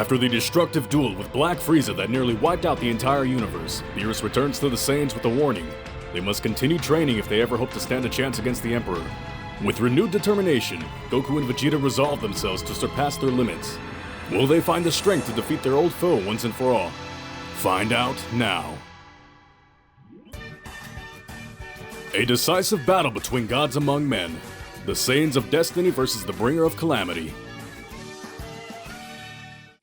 After the destructive duel with Black Frieza that nearly wiped out the entire universe, Beerus returns to the Saiyans with a warning. They must continue training if they ever hope to stand a chance against the Emperor. With renewed determination, Goku and Vegeta resolve themselves to surpass their limits. Will they find the strength to defeat their old foe once and for all? Find out now. A decisive battle between gods among men. The Saiyans of Destiny versus the Bringer of Calamity.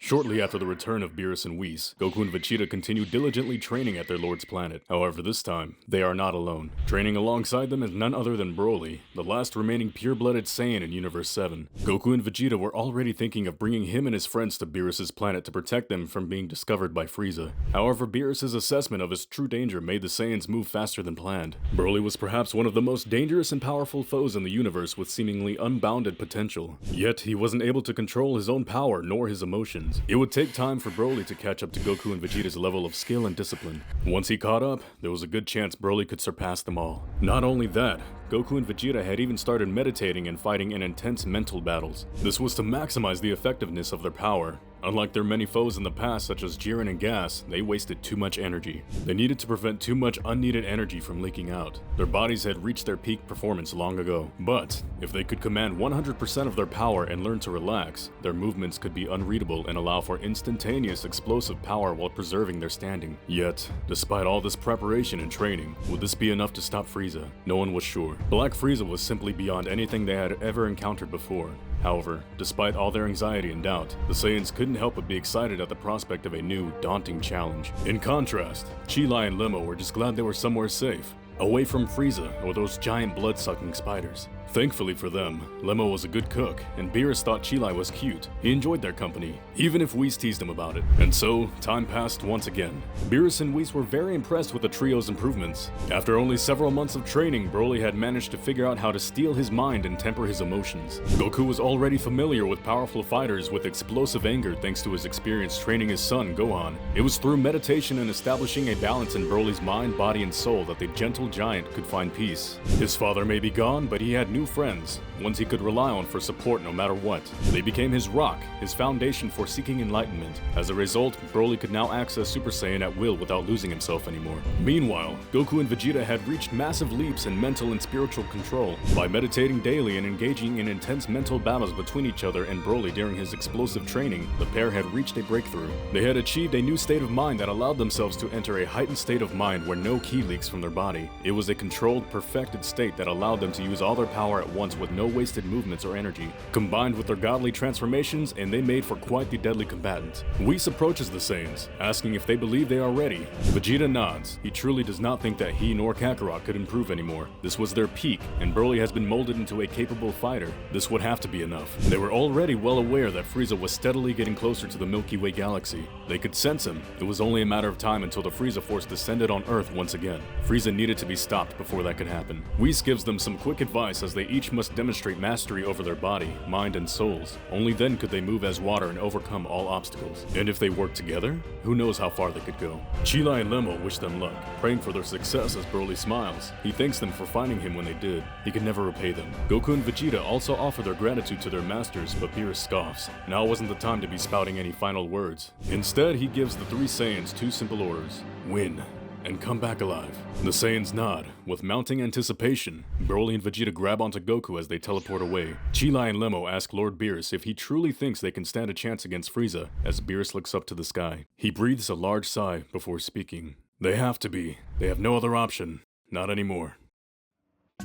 Shortly after the return of Beerus and Whis, Goku and Vegeta continue diligently training at their Lord's planet. However, this time, they are not alone. Training alongside them is none other than Broly, the last remaining pure-blooded Saiyan in Universe 7. Goku and Vegeta were already thinking of bringing him and his friends to Beerus' planet to protect them from being discovered by Frieza. However, Beerus' assessment of his true danger made the Saiyans move faster than planned. Broly was perhaps one of the most dangerous and powerful foes in the universe with seemingly unbounded potential. Yet, he wasn't able to control his own power nor his emotions. It would take time for Broly to catch up to Goku and Vegeta's level of skill and discipline. Once he caught up, there was a good chance Broly could surpass them all. Not only that, Goku and Vegeta had even started meditating and fighting in intense mental battles. This was to maximize the effectiveness of their power. Unlike their many foes in the past such as Jiren and Gas, they wasted too much energy. They needed to prevent too much unneeded energy from leaking out. Their bodies had reached their peak performance long ago. But if they could command 100% of their power and learn to relax, their movements could be unreadable and allow for instantaneous explosive power while preserving their standing. Yet, despite all this preparation and training, would this be enough to stop Frieza? No one was sure. Black Frieza was simply beyond anything they had ever encountered before. However, despite all their anxiety and doubt, the Saiyans couldn't help but be excited at the prospect of a new, daunting challenge. In contrast, Chi-Lai and Lemo were just glad they were somewhere safe, away from Frieza or those giant blood-sucking spiders. Thankfully for them, Lemo was a good cook, and Beerus thought Chi-Lai was cute. He enjoyed their company, even if Whis teased him about it. And so, time passed once again. Beerus and Whis were very impressed with the trio's improvements. After only several months of training, Broly had managed to figure out how to steal his mind and temper his emotions. Goku was already familiar with powerful fighters with explosive anger thanks to his experience training his son, Gohan. It was through meditation and establishing a balance in Broly's mind, body, and soul that the gentle giant could find peace. His father may be gone, but he had new friends, ones he could rely on for support no matter what. They became his rock, his foundation for seeking enlightenment. As a result, Broly could now access Super Saiyan at will without losing himself anymore. Meanwhile, Goku and Vegeta had reached massive leaps in mental and spiritual control. By meditating daily and engaging in intense mental battles between each other and Broly during his explosive training, the pair had reached a breakthrough. They had achieved a new state of mind that allowed themselves to enter a heightened state of mind where no ki leaks from their body. It was a controlled, perfected state that allowed them to use all their power at once with no wasted movements or energy. Combined with their godly transformations, and they made for quite the deadly combatant. Whis approaches the Saiyans, asking if they believe they are ready. Vegeta nods. He truly does not think that he nor Kakarot could improve anymore. This was their peak, and Broly has been molded into a capable fighter. This would have to be enough. They were already well aware that Frieza was steadily getting closer to the Milky Way galaxy. They could sense him. It was only a matter of time until the Frieza Force descended on Earth once again. Frieza needed to be stopped before that could happen. Whis gives them some quick advice as they each must demonstrate mastery over their body, mind, and souls. Only then could they move as water and overcome all obstacles. And if they worked together, who knows how far they could go. Chi-Lai and Lemo wish them luck, praying for their success as Broly smiles. He thanks them for finding him when they did. He could never repay them. Goku and Vegeta also offer their gratitude to their masters, but Beerus scoffs. Now wasn't the time to be spouting any final words. Instead, he gives the three Saiyans two simple orders. Win, and come back alive. The Saiyans nod. With mounting anticipation, Broly and Vegeta grab onto Goku as they teleport away. Chi-Lai and Lemo ask Lord Beerus if he truly thinks they can stand a chance against Frieza, as Beerus looks up to the sky. He breathes a large sigh before speaking. They have to be. They have no other option. Not anymore.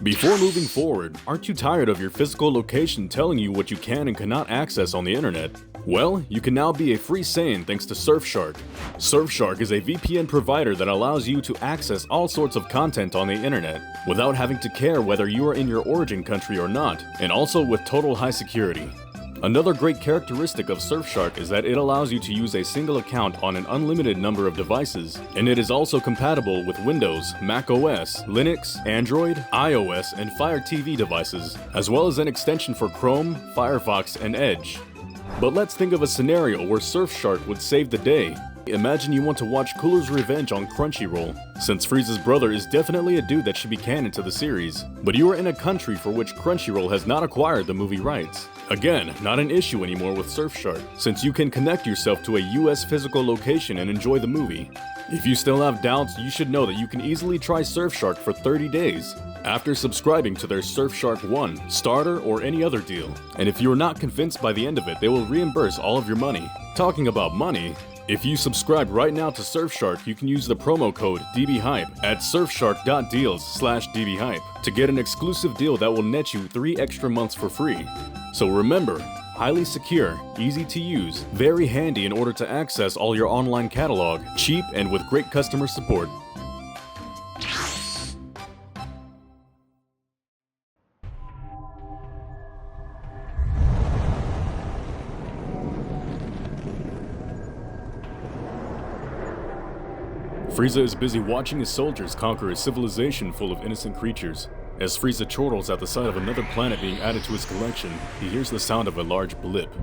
Before moving forward, aren't you tired of your physical location telling you what you can and cannot access on the internet? Well, you can now be a free Saiyan thanks to Surfshark. Surfshark is a VPN provider that allows you to access all sorts of content on the internet without having to care whether you are in your origin country or not, and also with total high security. Another great characteristic of Surfshark is that it allows you to use a single account on an unlimited number of devices, and it is also compatible with Windows, Mac OS, Linux, Android, iOS, and Fire TV devices, as well as an extension for Chrome, Firefox, and Edge. But let's think of a scenario where Surfshark would save the day. Imagine you want to watch Cooler's Revenge on Crunchyroll, since Frieza's brother is definitely a dude that should be canon to the series, but you are in a country for which Crunchyroll has not acquired the movie rights. Again, not an issue anymore with Surfshark, since you can connect yourself to a US physical location and enjoy the movie. If you still have doubts, you should know that you can easily try Surfshark for 30 days after subscribing to their Surfshark 1, Starter, or any other deal. And if you are not convinced by the end of it, they will reimburse all of your money. Talking about money, if you subscribe right now to Surfshark, you can use the promo code DBHYPE at surfshark.deals/DBHYPE to get an exclusive deal that will net you 3 extra months for free. So remember, highly secure, easy to use, very handy in order to access all your online catalog, cheap and with great customer support. Frieza is busy watching his soldiers conquer a civilization full of innocent creatures. As Frieza chortles at the sight of another planet being added to his collection, he hears the sound of a large blip.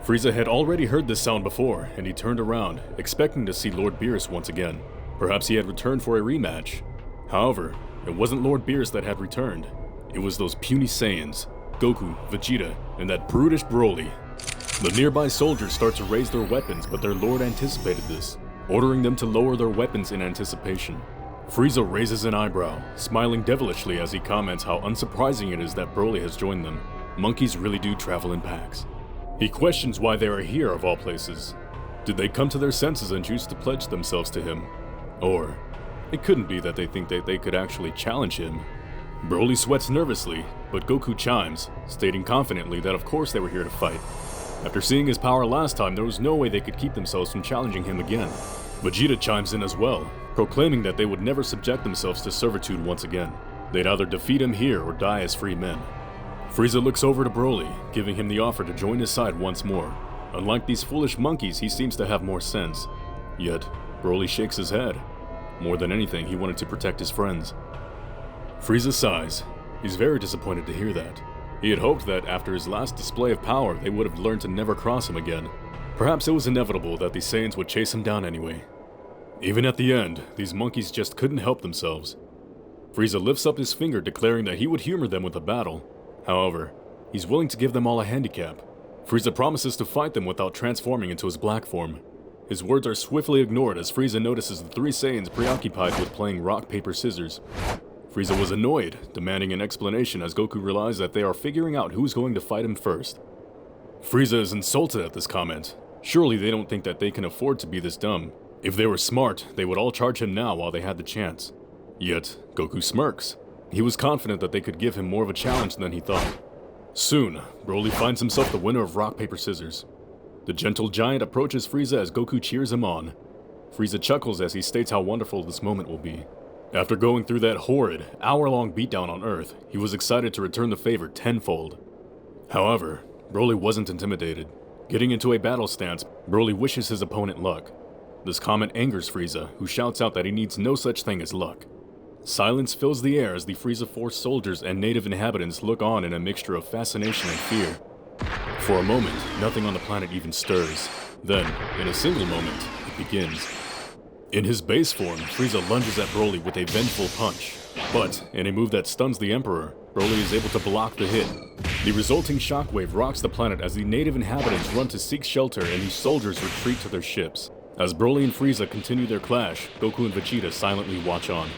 Frieza had already heard this sound before, and he turned around, expecting to see Lord Beerus once again. Perhaps he had returned for a rematch. However, it wasn't Lord Beerus that had returned. It was those puny Saiyans, Goku, Vegeta, and that brutish Broly. The nearby soldiers start to raise their weapons, but their lord anticipated this, ordering them to lower their weapons in anticipation. Frieza raises an eyebrow, smiling devilishly as he comments how unsurprising it is that Broly has joined them. Monkeys really do travel in packs. He questions why they are here of all places. Did they come to their senses and choose to pledge themselves to him? Or, it couldn't be that they think that they could actually challenge him. Broly sweats nervously, but Goku chimes, stating confidently that of course they were here to fight. After seeing his power last time, there was no way they could keep themselves from challenging him again. Vegeta chimes in as well, proclaiming that they would never subject themselves to servitude once again. They'd either defeat him here or die as free men. Frieza looks over to Broly, giving him the offer to join his side once more. Unlike these foolish monkeys, he seems to have more sense. Yet, Broly shakes his head. More than anything, he wanted to protect his friends. Frieza sighs. He's very disappointed to hear that. He had hoped that after his last display of power, they would have learned to never cross him again. Perhaps it was inevitable that the Saiyans would chase him down anyway. Even at the end, these monkeys just couldn't help themselves. Frieza lifts up his finger, declaring that he would humor them with a battle. However, he's willing to give them all a handicap. Frieza promises to fight them without transforming into his black form. His words are swiftly ignored as Frieza notices the 3 Saiyans preoccupied with playing rock, paper, scissors. Frieza was annoyed, demanding an explanation as Goku realized that they are figuring out who's going to fight him first. Frieza is insulted at this comment. Surely they don't think that they can afford to be this dumb. If they were smart, they would all charge him now while they had the chance. Yet, Goku smirks. He was confident that they could give him more of a challenge than he thought. Soon, Broly finds himself the winner of rock, paper, scissors. The gentle giant approaches Frieza as Goku cheers him on. Frieza chuckles as he states how wonderful this moment will be. After going through that horrid, hour-long beatdown on Earth, he was excited to return the favor tenfold. However, Broly wasn't intimidated. Getting into a battle stance, Broly wishes his opponent luck. This comment angers Frieza, who shouts out that he needs no such thing as luck. Silence fills the air as the Frieza Force soldiers and native inhabitants look on in a mixture of fascination and fear. For a moment, nothing on the planet even stirs. Then, in a single moment, it begins. In his base form, Frieza lunges at Broly with a vengeful punch. But, in a move that stuns the Emperor, Broly is able to block the hit. The resulting shockwave rocks the planet as the native inhabitants run to seek shelter and the soldiers retreat to their ships. As Broly and Frieza continue their clash, Goku and Vegeta silently watch on.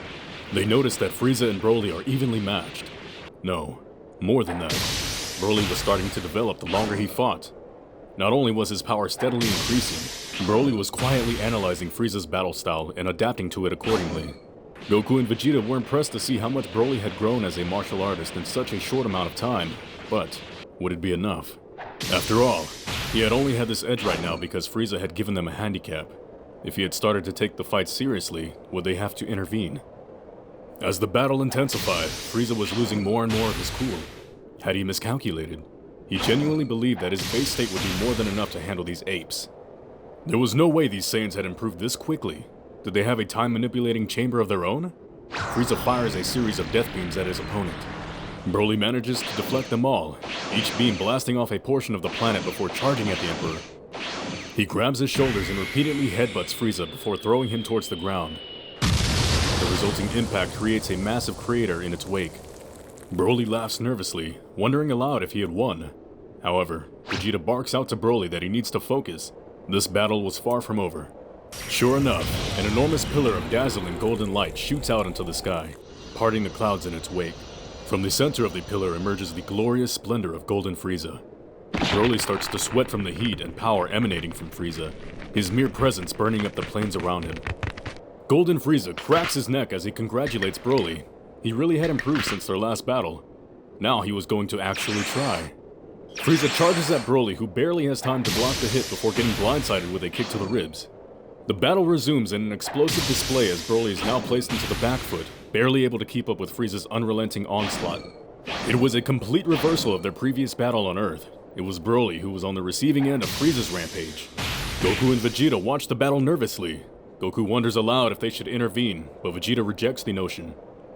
They notice that Frieza and Broly are evenly matched. No, more than that. Broly was starting to develop the longer he fought. Not only was his power steadily increasing, Broly was quietly analyzing Frieza's battle style and adapting to it accordingly. Goku and Vegeta were impressed to see how much Broly had grown as a martial artist in such a short amount of time, but would it be enough? After all, he had only had this edge right now because Frieza had given them a handicap. If he had started to take the fight seriously, would they have to intervene? As the battle intensified, Frieza was losing more and more of his cool. Had he miscalculated? He genuinely believed that his base state would be more than enough to handle these apes. There was no way these Saiyans had improved this quickly. Did they have a time-manipulating chamber of their own? Frieza fires a series of death beams at his opponent. Broly manages to deflect them all, each beam blasting off a portion of the planet before charging at the Emperor. He grabs his shoulders and repeatedly headbutts Frieza before throwing him towards the ground. The resulting impact creates a massive crater in its wake. Broly laughs nervously, wondering aloud if he had won. However, Vegeta barks out to Broly that he needs to focus. This battle was far from over. Sure enough, an enormous pillar of dazzling golden light shoots out into the sky, parting the clouds in its wake. From the center of the pillar emerges the glorious splendor of Golden Frieza. Broly starts to sweat from the heat and power emanating from Frieza, his mere presence burning up the plains around him. Golden Frieza cracks his neck as he congratulates Broly. He really had improved since their last battle. Now he was going to actually try. Frieza charges at Broly, who barely has time to block the hit before getting blindsided with a kick to the ribs. The battle resumes in an explosive display as Broly is now placed into the back foot, barely able to keep up with Frieza's unrelenting onslaught. It was a complete reversal of their previous battle on Earth. It was Broly who was on the receiving end of Frieza's rampage. Goku and Vegeta watch the battle nervously. Goku wonders aloud if they should intervene, but Vegeta rejects the notion.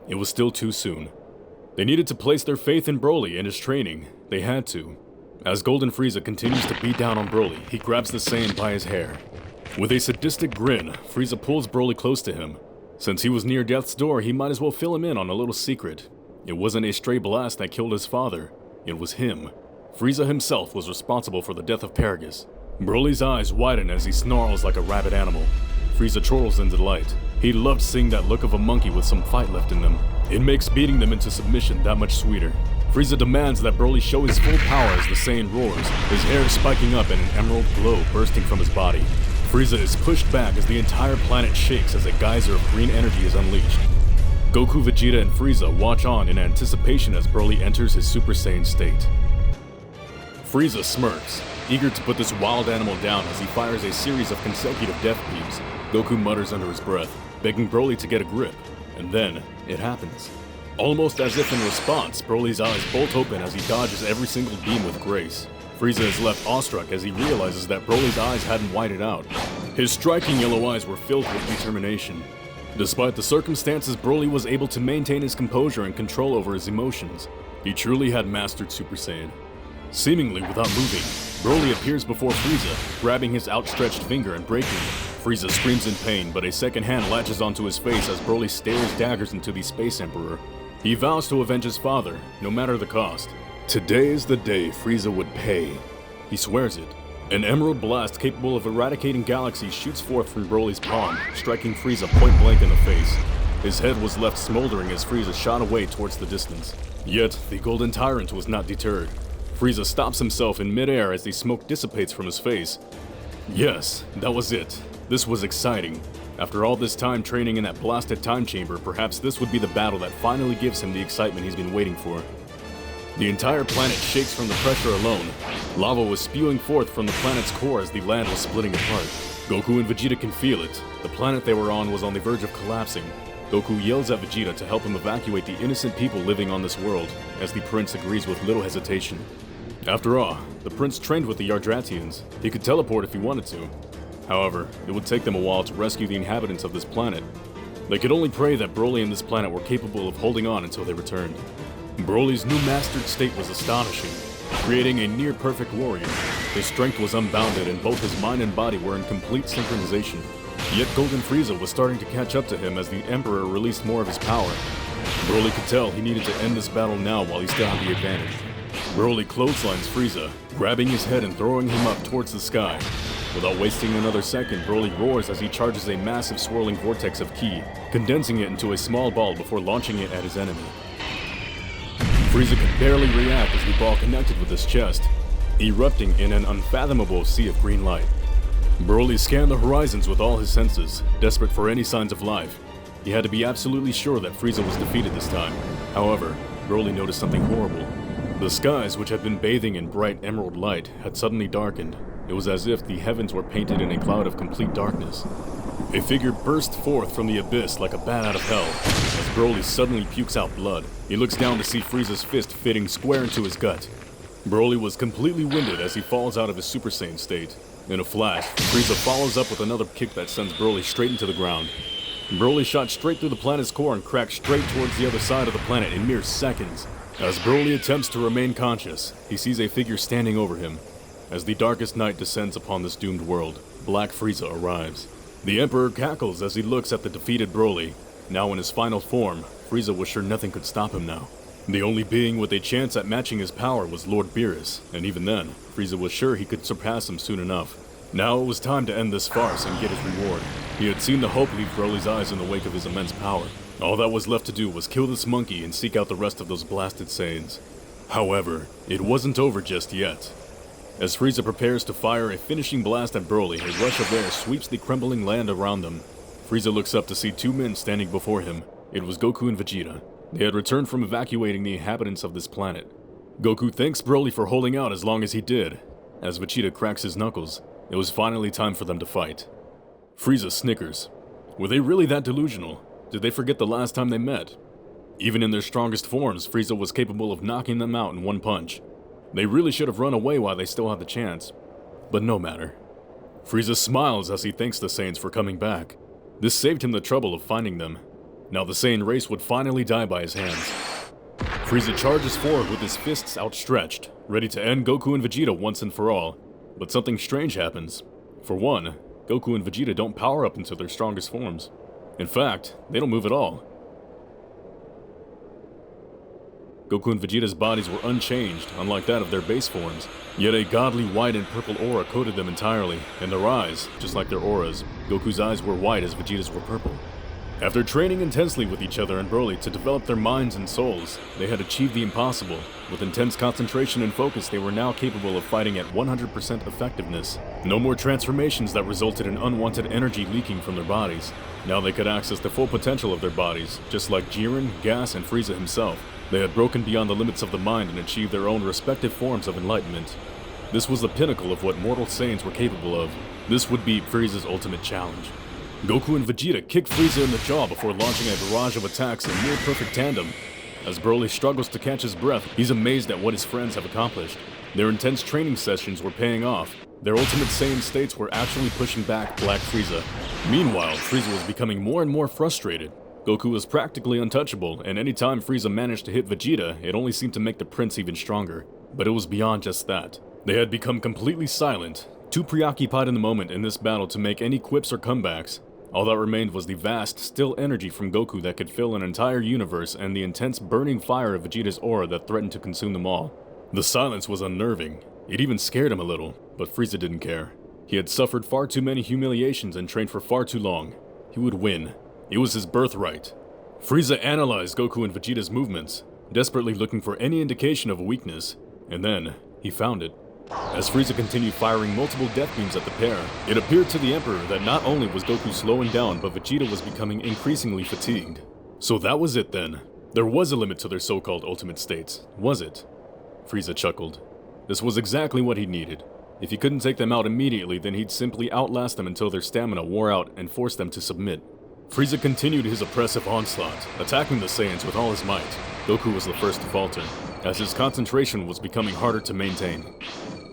It was still too soon. They needed to place their faith in Broly and his training. They had to. As Golden Frieza continues to beat down on Broly, he grabs the Saiyan by his hair. With a sadistic grin, Frieza pulls Broly close to him. Since he was near death's door, he might as well fill him in on a little secret. It wasn't a stray blast that killed his father. It was him. Frieza himself was responsible for the death of Paragus. Broly's eyes widen as he snarls like a rabid animal. Frieza chortles in delight. He loved seeing that look of a monkey with some fight left in them. It makes beating them into submission that much sweeter. Frieza demands that Broly show his full power as the Saiyan roars, his hair spiking up and an emerald glow bursting from his body. Frieza is pushed back as the entire planet shakes as a geyser of green energy is unleashed. Goku, Vegeta, and Frieza watch on in anticipation as Broly enters his Super Saiyan state. Frieza smirks, eager to put this wild animal down as he fires a series of consecutive death beams. Goku mutters under his breath, begging Broly to get a grip, and then it happens. Almost as if in response, Broly's eyes bolt open as he dodges every single beam with grace. Frieza is left awestruck as he realizes that Broly's eyes hadn't widened out. His striking yellow eyes were filled with determination. Despite the circumstances, Broly was able to maintain his composure and control over his emotions. He truly had mastered Super Saiyan. Seemingly without moving, Broly appears before Frieza, grabbing his outstretched finger and breaking it. Frieza screams in pain, but a second hand latches onto his face as Broly stares daggers into the Space Emperor. He vows to avenge his father, no matter the cost. Today is the day Frieza would pay. He swears it. An emerald blast capable of eradicating galaxies shoots forth from Broly's palm, striking Frieza point blank in the face. His head was left smoldering as Frieza shot away towards the distance. Yet, the Golden Tyrant was not deterred. Frieza stops himself in midair as the smoke dissipates from his face. Yes, that was it. This was exciting. After all this time training in that blasted time chamber, perhaps this would be the battle that finally gives him the excitement he's been waiting for. The entire planet shakes from the pressure alone. Lava was spewing forth from the planet's core as the land was splitting apart. Goku and Vegeta can feel it. The planet they were on was on the verge of collapsing. Goku yells at Vegeta to help him evacuate the innocent people living on this world, as the prince agrees with little hesitation. After all, the prince trained with the Yardratians. He could teleport if he wanted to. However, it would take them a while to rescue the inhabitants of this planet. They could only pray that Broly and this planet were capable of holding on until they returned. Broly's new mastered state was astonishing, creating a near-perfect warrior. His strength was unbounded and both his mind and body were in complete synchronization. Yet Golden Frieza was starting to catch up to him as the Emperor released more of his power. Broly could tell he needed to end this battle now while he still had the advantage. Broly clotheslines Frieza, grabbing his head and throwing him up towards the sky. Without wasting another second, Broly roars as he charges a massive swirling vortex of ki, condensing it into a small ball before launching it at his enemy. Frieza could barely react as the ball connected with his chest, erupting in an unfathomable sea of green light. Broly scanned the horizons with all his senses, desperate for any signs of life. He had to be absolutely sure that Frieza was defeated this time. However, Broly noticed something horrible. The skies, which had been bathing in bright emerald light, had suddenly darkened. It was as if the heavens were painted in a cloud of complete darkness. A figure burst forth from the abyss like a bat out of hell, as Broly suddenly pukes out blood. He looks down to see Frieza's fist fitting square into his gut. Broly was completely winded as he falls out of his Super Saiyan state. In a flash, Frieza follows up with another kick that sends Broly straight into the ground. Broly shot straight through the planet's core and cracked straight towards the other side of the planet in mere seconds. As Broly attempts to remain conscious, he sees a figure standing over him. As the darkest night descends upon this doomed world, Black Frieza arrives. The Emperor cackles as he looks at the defeated Broly. Now in his final form, Frieza was sure nothing could stop him now. The only being with a chance at matching his power was Lord Beerus, and even then, Frieza was sure he could surpass him soon enough. Now it was time to end this farce and get his reward. He had seen the hope leave Broly's eyes in the wake of his immense power. All that was left to do was kill this monkey and seek out the rest of those blasted Saiyans. However, it wasn't over just yet. As Frieza prepares to fire a finishing blast at Broly, a rush of air sweeps the crumbling land around them. Frieza looks up to see two men standing before him. It was Goku and Vegeta. They had returned from evacuating the inhabitants of this planet. Goku thanks Broly for holding out as long as he did. As Vegeta cracks his knuckles, it was finally time for them to fight. Frieza snickers. Were they really that delusional? Did they forget the last time they met? Even in their strongest forms, Frieza was capable of knocking them out in one punch. They really should have run away while they still had the chance. But no matter. Frieza smiles as he thanks the Saiyans for coming back. This saved him the trouble of finding them. Now the Saiyan race would finally die by his hands. Frieza charges forward with his fists outstretched, ready to end Goku and Vegeta once and for all. But something strange happens. For one, Goku and Vegeta don't power up into their strongest forms. In fact, they don't move at all. Goku and Vegeta's bodies were unchanged, unlike that of their base forms. Yet a godly white and purple aura coated them entirely, and their eyes, just like their auras, Goku's eyes were white as Vegeta's were purple. After training intensely with each other and Broly to develop their minds and souls, they had achieved the impossible. With intense concentration and focus, they were now capable of fighting at 100% effectiveness. No more transformations that resulted in unwanted energy leaking from their bodies. Now they could access the full potential of their bodies, just like Jiren, Gas, and Frieza himself. They had broken beyond the limits of the mind and achieved their own respective forms of enlightenment. This was the pinnacle of what mortal Saiyans were capable of. This would be Frieza's ultimate challenge. Goku and Vegeta kick Frieza in the jaw before launching a barrage of attacks in near perfect tandem. As Broly struggles to catch his breath, he's amazed at what his friends have accomplished. Their intense training sessions were paying off. Their ultimate Saiyan states were actually pushing back Black Frieza. Meanwhile, Frieza was becoming more and more frustrated. Goku was practically untouchable, and any time Frieza managed to hit Vegeta, it only seemed to make the prince even stronger. But it was beyond just that. They had become completely silent, too preoccupied in the moment in this battle to make any quips or comebacks. All that remained was the vast, still energy from Goku that could fill an entire universe and the intense burning fire of Vegeta's aura that threatened to consume them all. The silence was unnerving. It even scared him a little, but Frieza didn't care. He had suffered far too many humiliations and trained for far too long. He would win. It was his birthright. Frieza analyzed Goku and Vegeta's movements, desperately looking for any indication of a weakness, and then he found it. As Frieza continued firing multiple death beams at the pair, it appeared to the Emperor that not only was Goku slowing down, but Vegeta was becoming increasingly fatigued. So that was it then. There was a limit to their so-called ultimate states, was it? Frieza chuckled. This was exactly what he needed. If he couldn't take them out immediately, then he'd simply outlast them until their stamina wore out and force them to submit. Frieza continued his oppressive onslaught, attacking the Saiyans with all his might. Goku was the first to falter, as his concentration was becoming harder to maintain.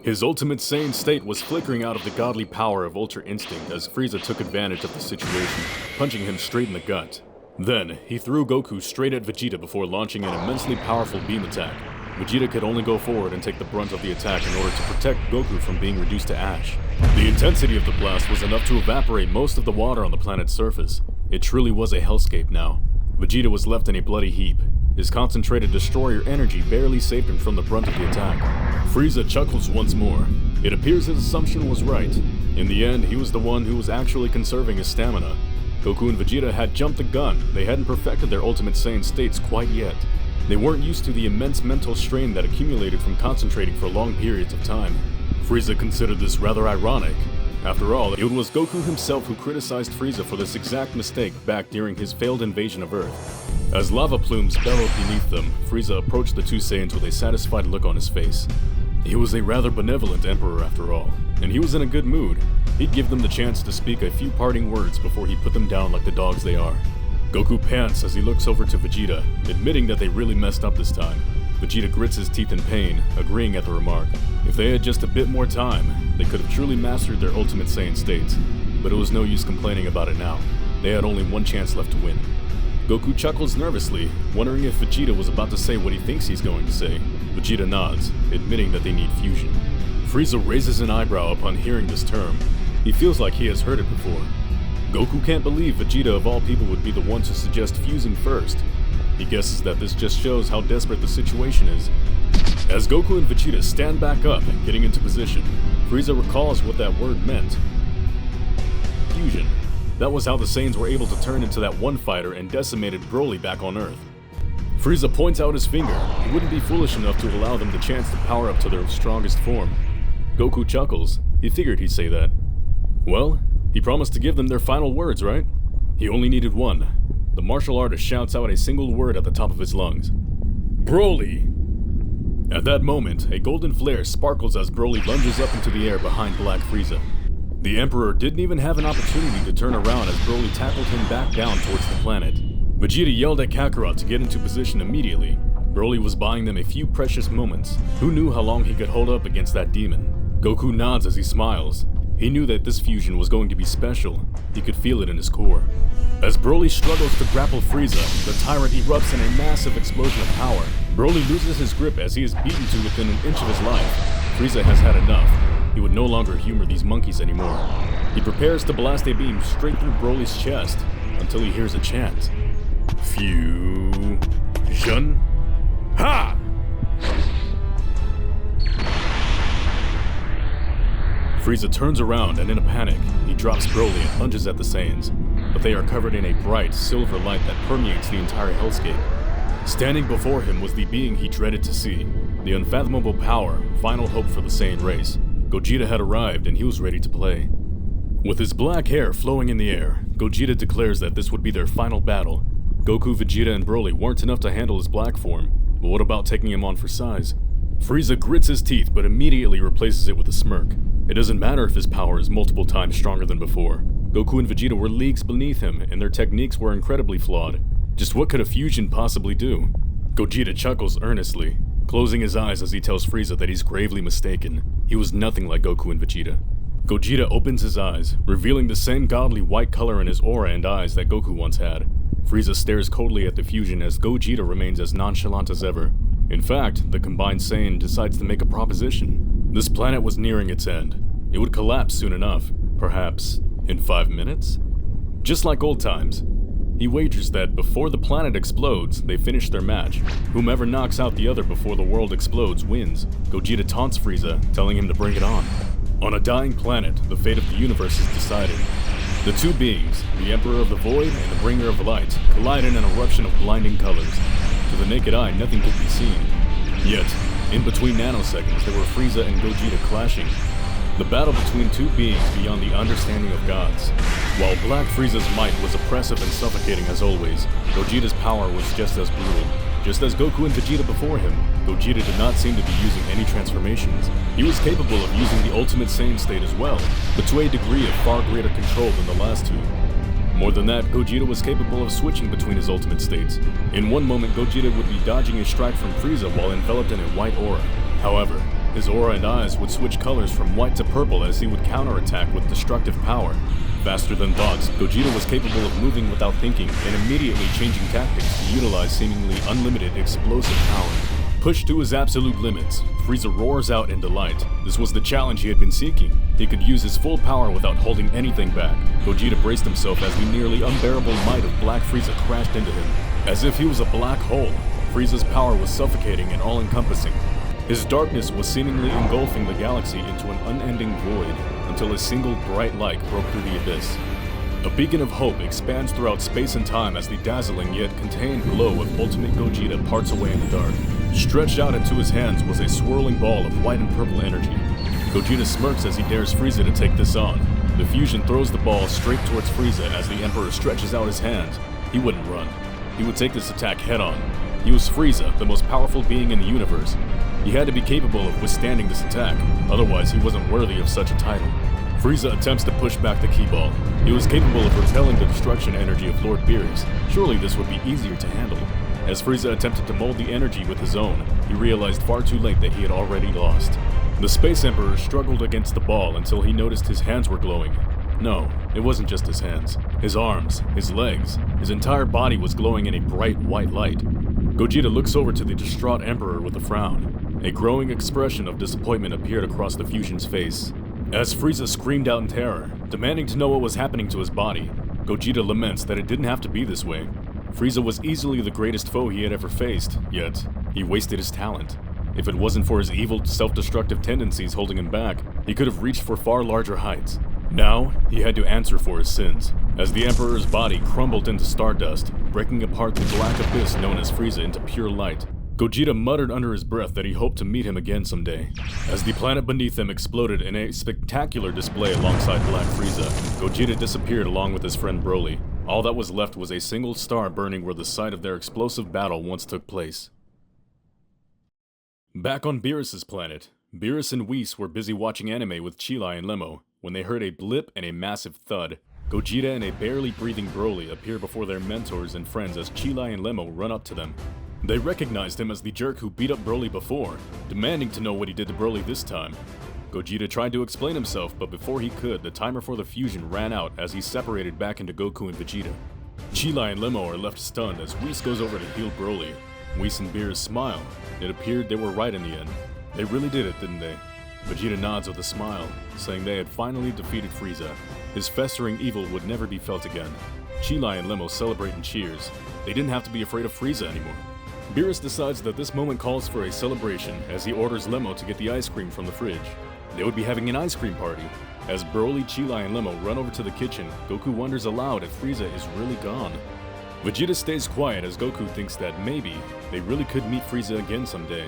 His ultimate Saiyan state was flickering out of the godly power of Ultra Instinct as Frieza took advantage of the situation, punching him straight in the gut. Then, he threw Goku straight at Vegeta before launching an immensely powerful beam attack. Vegeta could only go forward and take the brunt of the attack in order to protect Goku from being reduced to ash. The intensity of the blast was enough to evaporate most of the water on the planet's surface. It truly was a hellscape now. Vegeta was left in a bloody heap. His concentrated destroyer energy barely saved him from the brunt of the attack. Frieza chuckles once more. It appears his assumption was right. In the end, he was the one who was actually conserving his stamina. Goku and Vegeta had jumped the gun. They hadn't perfected their ultimate Saiyan states quite yet. They weren't used to the immense mental strain that accumulated from concentrating for long periods of time. Frieza considered this rather ironic. After all, it was Goku himself who criticized Frieza for this exact mistake back during his failed invasion of Earth. As lava plumes bellowed beneath them, Frieza approached the two Saiyans with a satisfied look on his face. He was a rather benevolent emperor after all, and he was in a good mood. He'd give them the chance to speak a few parting words before he put them down like the dogs they are. Goku pants as he looks over to Vegeta, admitting that they really messed up this time. Vegeta grits his teeth in pain, agreeing at the remark. If they had just a bit more time, they could have truly mastered their ultimate Saiyan states. But it was no use complaining about it now. They had only one chance left to win. Goku chuckles nervously, wondering if Vegeta was about to say what he thinks he's going to say. Vegeta nods, admitting that they need fusion. Frieza raises an eyebrow upon hearing this term. He feels like he has heard it before. Goku can't believe Vegeta of all people would be the one to suggest fusing first. He guesses that this just shows how desperate the situation is. As Goku and Vegeta stand back up, getting into position, Frieza recalls what that word meant. Fusion. That was how the Saiyans were able to turn into that one fighter and decimated Broly back on Earth. Frieza points out his finger. He wouldn't be foolish enough to allow them the chance to power up to their strongest form. Goku chuckles. He figured he'd say that. Well, he promised to give them their final words, right? He only needed one. The martial artist shouts out a single word at the top of his lungs. Broly! At that moment, a golden flare sparkles as Broly lunges up into the air behind Black Frieza. The Emperor didn't even have an opportunity to turn around as Broly tackled him back down towards the planet. Vegeta yelled at Kakarot to get into position immediately. Broly was buying them a few precious moments. Who knew how long he could hold up against that demon? Goku nods as he smiles. He knew that this fusion was going to be special. He could feel it in his core. As Broly struggles to grapple Frieza, the tyrant erupts in a massive explosion of power. Broly loses his grip as he is beaten to within an inch of his life. Frieza has had enough. He would no longer humor these monkeys anymore. He prepares to blast a beam straight through Broly's chest until he hears a chant. Fusion. Ha! Frieza turns around and in a panic, he drops Broly and lunges at the Saiyans, but they are covered in a bright silver light that permeates the entire hellscape. Standing before him was the being he dreaded to see, the unfathomable power, final hope for the Saiyan race. Gogeta had arrived and he was ready to play. With his black hair flowing in the air, Gogeta declares that this would be their final battle. Goku, Vegeta, and Broly weren't enough to handle his black form, but what about taking him on for size? Frieza grits his teeth but immediately replaces it with a smirk. It doesn't matter if his power is multiple times stronger than before. Goku and Vegeta were leagues beneath him, and their techniques were incredibly flawed. Just what could a fusion possibly do? Gogeta chuckles earnestly, closing his eyes as he tells Frieza that he's gravely mistaken. He was nothing like Goku and Vegeta. Gogeta opens his eyes, revealing the same godly white color in his aura and eyes that Goku once had. Frieza stares coldly at the fusion as Gogeta remains as nonchalant as ever. In fact, the combined Saiyan decides to make a proposition. This planet was nearing its end. It would collapse soon enough, perhaps in 5 minutes? Just like old times. He wagers that before the planet explodes, they finish their match. Whomever knocks out the other before the world explodes wins. Gogeta taunts Frieza, telling him to bring it on. On a dying planet, the fate of the universe is decided. The two beings, the Emperor of the Void and the Bringer of Light, collide in an eruption of blinding colors. To the naked eye, nothing could be seen. Yet, in between nanoseconds, there were Frieza and Gogeta clashing. The battle between two beings beyond the understanding of gods. While Black Frieza's might was oppressive and suffocating as always, Gogeta's power was just as brutal. Just as Goku and Vegeta before him, Gogeta did not seem to be using any transformations. He was capable of using the Ultimate Saiyan state as well, but to a degree of far greater control than the last two. More than that, Gogeta was capable of switching between his ultimate states. In one moment, Gogeta would be dodging a strike from Frieza while enveloped in a white aura. However, his aura and eyes would switch colors from white to purple as he would counterattack with destructive power. Faster than thoughts, Gogeta was capable of moving without thinking and immediately changing tactics to utilize seemingly unlimited explosive power. Pushed to his absolute limits, Frieza roars out in delight. This was the challenge he had been seeking. He could use his full power without holding anything back. Gogeta braced himself as the nearly unbearable might of Black Frieza crashed into him. As if he was a black hole, Frieza's power was suffocating and all-encompassing. His darkness was seemingly engulfing the galaxy into an unending void, until a single bright light broke through the abyss. A beacon of hope expands throughout space and time as the dazzling yet contained glow of Ultimate Gogeta parts away in the dark. Stretched out into his hands was a swirling ball of white and purple energy. Gogeta smirks as he dares Frieza to take this on. The fusion throws the ball straight towards Frieza as the Emperor stretches out his hand. He wouldn't run. He would take this attack head-on. He was Frieza, the most powerful being in the universe. He had to be capable of withstanding this attack, otherwise he wasn't worthy of such a title. Frieza attempts to push back the key ball. He was capable of repelling the destruction energy of Lord Beerus. Surely this would be easier to handle. As Frieza attempted to mold the energy with his own, he realized far too late that he had already lost. The Space Emperor struggled against the ball until he noticed his hands were glowing. No, it wasn't just his hands. His arms, his legs, his entire body was glowing in a bright white light. Gogeta looks over to the distraught Emperor with a frown. A growing expression of disappointment appeared across the fusion's face. As Frieza screamed out in terror, demanding to know what was happening to his body, Gogeta laments that it didn't have to be this way. Frieza was easily the greatest foe he had ever faced, yet he wasted his talent. If it wasn't for his evil, self-destructive tendencies holding him back, he could have reached for far larger heights. Now, he had to answer for his sins, as the Emperor's body crumbled into stardust, breaking apart the black abyss known as Frieza into pure light. Gogeta muttered under his breath that he hoped to meet him again someday. As the planet beneath them exploded in a spectacular display alongside Black Frieza, Gogeta disappeared along with his friend Broly. All that was left was a single star burning where the site of their explosive battle once took place. Back on Beerus' planet, Beerus and Whis were busy watching anime with Chilai and Lemmo when they heard a blip and a massive thud. Gogeta and a barely breathing Broly appear before their mentors and friends as Chilai and Lemmo run up to them. They recognized him as the jerk who beat up Broly before, demanding to know what he did to Broly this time. Gogeta tried to explain himself, but before he could, the timer for the fusion ran out as he separated back into Goku and Vegeta. Chilai and Lemmo are left stunned as Whis goes over to heal Broly. Whis and Beerus smile. It appeared they were right in the end. They really did it, didn't they? Vegeta nods with a smile, saying they had finally defeated Frieza. His festering evil would never be felt again. Chilai and Lemmo celebrate and cheers. They didn't have to be afraid of Frieza anymore. Beerus decides that this moment calls for a celebration as he orders Lemmo to get the ice cream from the fridge. They would be having an ice cream party. As Broly, Chilai, and Lemmo run over to the kitchen, Goku wonders aloud if Frieza is really gone. Vegeta stays quiet as Goku thinks that maybe they really could meet Frieza again someday.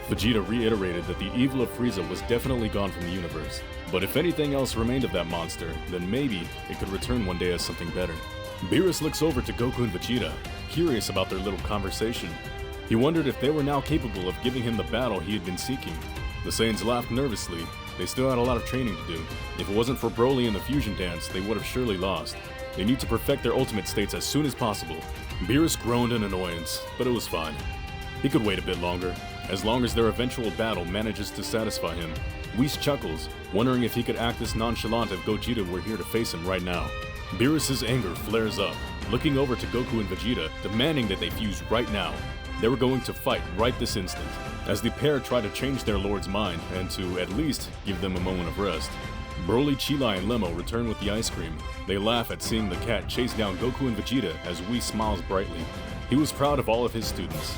Vegeta reiterated that the evil of Frieza was definitely gone from the universe, but if anything else remained of that monster, then maybe it could return one day as something better. Beerus looks over to Goku and Vegeta, curious about their little conversation. He wondered if they were now capable of giving him the battle he had been seeking. The Saiyans laughed nervously. They still had a lot of training to do. If it wasn't for Broly and the fusion dance, they would have surely lost. They need to perfect their ultimate states as soon as possible. Beerus groaned in annoyance, but it was fine. He could wait a bit longer, as long as their eventual battle manages to satisfy him. Whis chuckles, wondering if he could act this nonchalant if Gogeta were here to face him right now. Beerus' anger flares up, looking over to Goku and Vegeta, demanding that they fuse right now. They were going to fight right this instant, as the pair try to change their lord's mind and to, at least, give them a moment of rest. Broly, Chilai, and Lemmo return with the ice cream. They laugh at seeing the cat chase down Goku and Vegeta as Whis smiles brightly. He was proud of all of his students.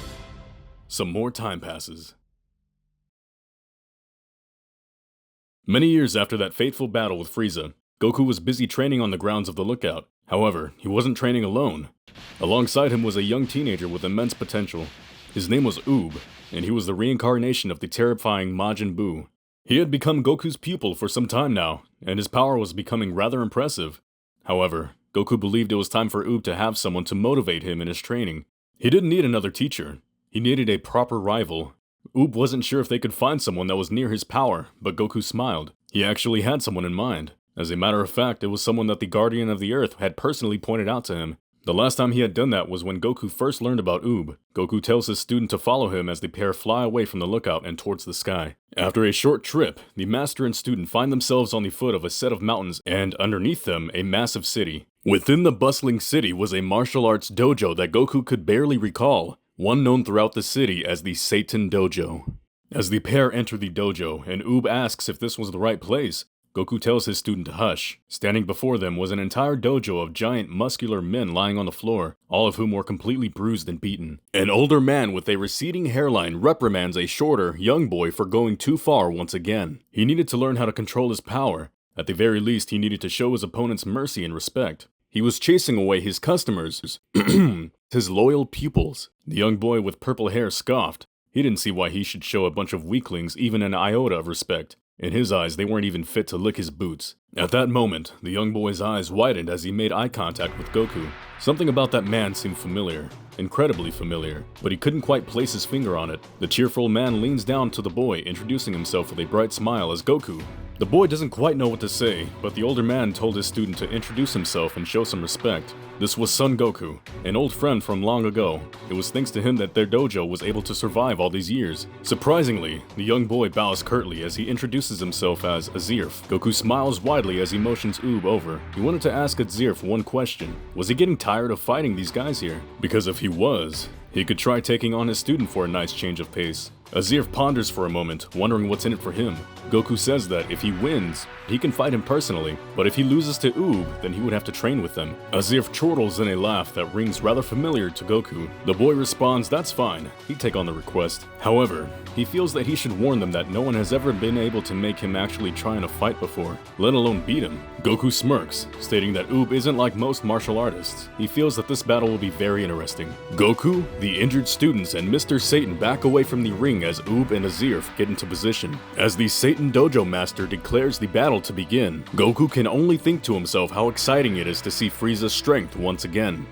Some more time passes. Many years after that fateful battle with Frieza, Goku was busy training on the grounds of the Lookout. However, he wasn't training alone. Alongside him was a young teenager with immense potential. His name was Oob, and he was the reincarnation of the terrifying Majin Buu. He had become Goku's pupil for some time now, and his power was becoming rather impressive. However, Goku believed it was time for Oob to have someone to motivate him in his training. He didn't need another teacher. He needed a proper rival. Oob wasn't sure if they could find someone that was near his power, but Goku smiled. He actually had someone in mind. As a matter of fact, it was someone that the Guardian of the Earth had personally pointed out to him. The last time he had done that was when Goku first learned about Oob. Goku tells his student to follow him as the pair fly away from the lookout and towards the sky. After a short trip, the master and student find themselves on the foot of a set of mountains and, underneath them, a massive city. Within the bustling city was a martial arts dojo that Goku could barely recall, one known throughout the city as the Satan Dojo. As the pair enter the dojo and Oob asks if this was the right place, Goku tells his student to hush. Standing before them was an entire dojo of giant muscular men lying on the floor, all of whom were completely bruised and beaten. An older man with a receding hairline reprimands a shorter, young boy for going too far once again. He needed to learn how to control his power. At the very least, he needed to show his opponents mercy and respect. He was chasing away his customers, his loyal pupils. The young boy with purple hair scoffed. He didn't see why he should show a bunch of weaklings even an iota of respect. In his eyes, they weren't even fit to lick his boots. At that moment, the young boy's eyes widened as he made eye contact with Goku. Something about that man seemed familiar, incredibly familiar, but he couldn't quite place his finger on it. The cheerful man leans down to the boy, introducing himself with a bright smile as Goku. The boy doesn't quite know what to say, but the older man told his student to introduce himself and show some respect. This was Son Goku, an old friend from long ago. It was thanks to him that their dojo was able to survive all these years. Surprisingly, the young boy bows curtly as he introduces himself as Azirf. Goku smiles widely as he motions Oob over. He wanted to ask Azirf one question. Was he getting tired of fighting these guys here? Because if he was, he could try taking on his student for a nice change of pace. Azir ponders for a moment, wondering what's in it for him. Goku says that if he wins, he can fight him personally, but if he loses to Oob, then he would have to train with them. Azir chortles in a laugh that rings rather familiar to Goku. The boy responds that's fine, he'd take on the request. However, he feels that he should warn them that no one has ever been able to make him actually try in a fight before, let alone beat him. Goku smirks, stating that Oob isn't like most martial artists. He feels that this battle will be very interesting. Goku, the injured students, and Mr. Satan back away from the ring as Oob and Azir get into position. As the Satan Dojo Master declares the battle to begin, Goku can only think to himself how exciting it is to see Frieza's strength once again.